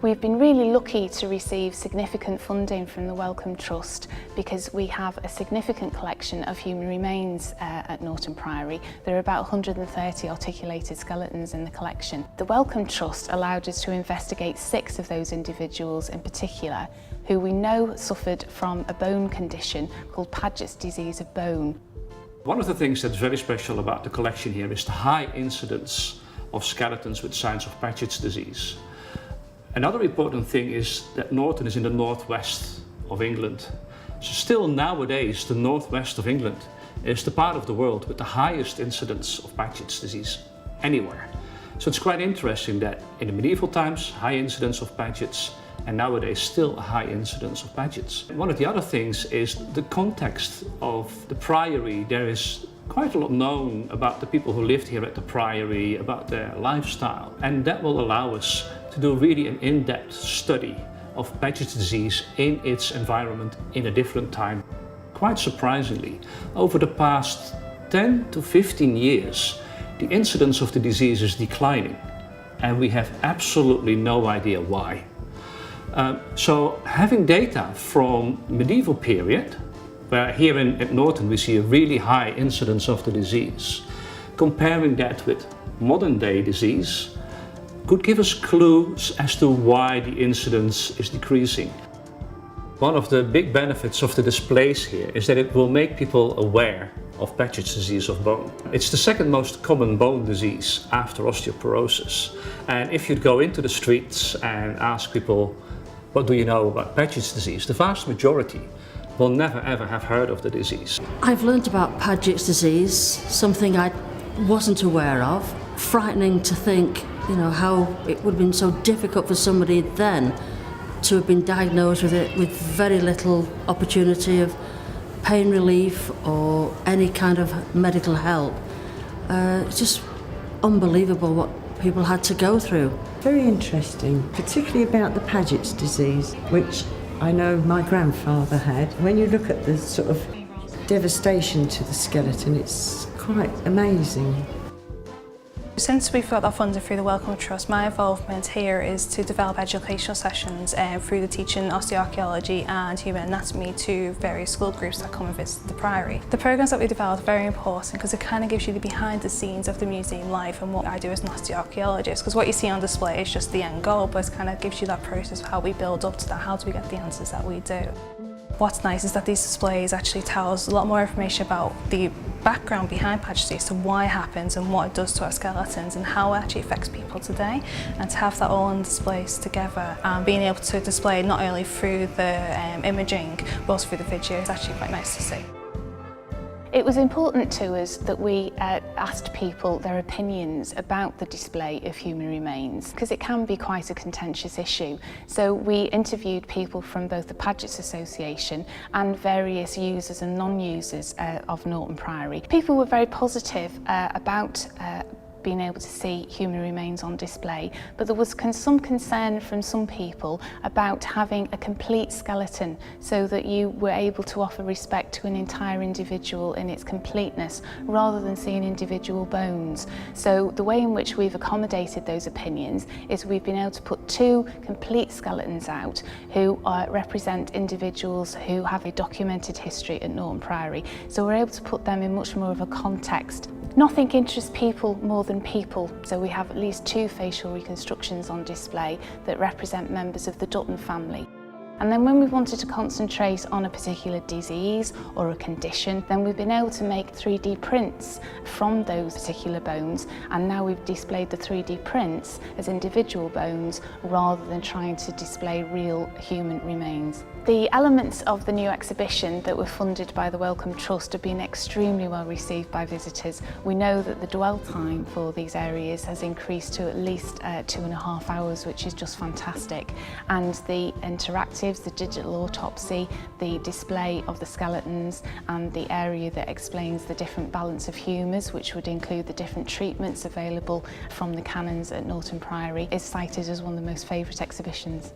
We've been really lucky to receive significant funding from the Wellcome Trust because we have a significant collection of human remains at Norton Priory. There are about 130 articulated skeletons in the collection. The Wellcome Trust allowed us to investigate 6 of those individuals in particular who we know suffered from a bone condition called Paget's disease of bone. One of the things that's very special about the collection here is the high incidence of skeletons with signs of Paget's disease. Another important thing is that Norton is in the northwest of England. So still nowadays the northwest of England is the part of the world with the highest incidence of Paget's disease anywhere. So it's quite interesting that in the medieval times, high incidence of Paget's, and nowadays still a high incidence of Paget's. One of the other things is the context of the Priory. There is quite a lot known about the people who lived here at the Priory, about their lifestyle, and that will allow us to do really an in-depth study of Paget's disease in its environment in a different time. Quite surprisingly, over the past 10 to 15 years, the incidence of the disease is declining, and we have absolutely no idea why. So having data from medieval period, where here at Norton we see a really high incidence of the disease, comparing that with modern day disease, could give us clues as to why the incidence is decreasing. One of the big benefits of the displays here is that it will make people aware of Paget's disease of bone. It's the second most common bone disease after osteoporosis. And if you'd go into the streets and ask people, what do you know about Paget's disease? The vast majority will never ever have heard of the disease. I've learnt about Paget's disease, something I wasn't aware of. Frightening to think, how it would have been so difficult for somebody then to have been diagnosed with it with very little opportunity of pain relief or any kind of medical help. It's just unbelievable what people had to go through. Very interesting, particularly about the Paget's disease, which I know my grandfather had. When you look at the sort of devastation to the skeleton, it's quite amazing. Since we've got that funding through the Wellcome Trust, my involvement here is to develop educational sessions through the teaching osteoarchaeology and human anatomy to various school groups that come and visit the Priory. The programmes that we develop are very important because it kind of gives you the behind the scenes of the museum life and what I do as an osteoarchaeologist, because what you see on display is just the end goal, but it kind of gives you that process of how we build up to that, how do we get the answers that we do. What's nice is that these displays actually tell us a lot more information about the background behind Paget's disease, so why it happens and what it does to our skeletons and how it actually affects people today. And to have that all on displays together and being able to display not only through the imaging but also through the video is actually quite nice to see. It was important to us that we asked people their opinions about the display of human remains because it can be quite a contentious issue. So we interviewed people from both the Paget's Association and various users and non-users of Norton Priory. People were very positive about being able to see human remains on display, but there was some concern from some people about having a complete skeleton so that you were able to offer respect to an entire individual in its completeness rather than seeing individual bones. So the way in which we've accommodated those opinions is we've been able to put 2 complete skeletons out who represent individuals who have a documented history at Norton Priory. So we're able to put them in much more of a context. Nothing interests people more than people, so we have at least 2 facial reconstructions on display that represent members of the Dutton family. And then when we wanted to concentrate on a particular disease or a condition, then we've been able to make 3D prints from those particular bones, and now we've displayed the 3D prints as individual bones rather than trying to display real human remains. The elements of the new exhibition that were funded by the Wellcome Trust have been extremely well received by visitors. We know that the dwell time for these areas has increased to at least 2.5 hours, which is just fantastic. And the interactives, the digital autopsy, the display of the skeletons and the area that explains the different balance of humours, which would include the different treatments available from the canons at Norton Priory, is cited as one of the most favourite exhibitions.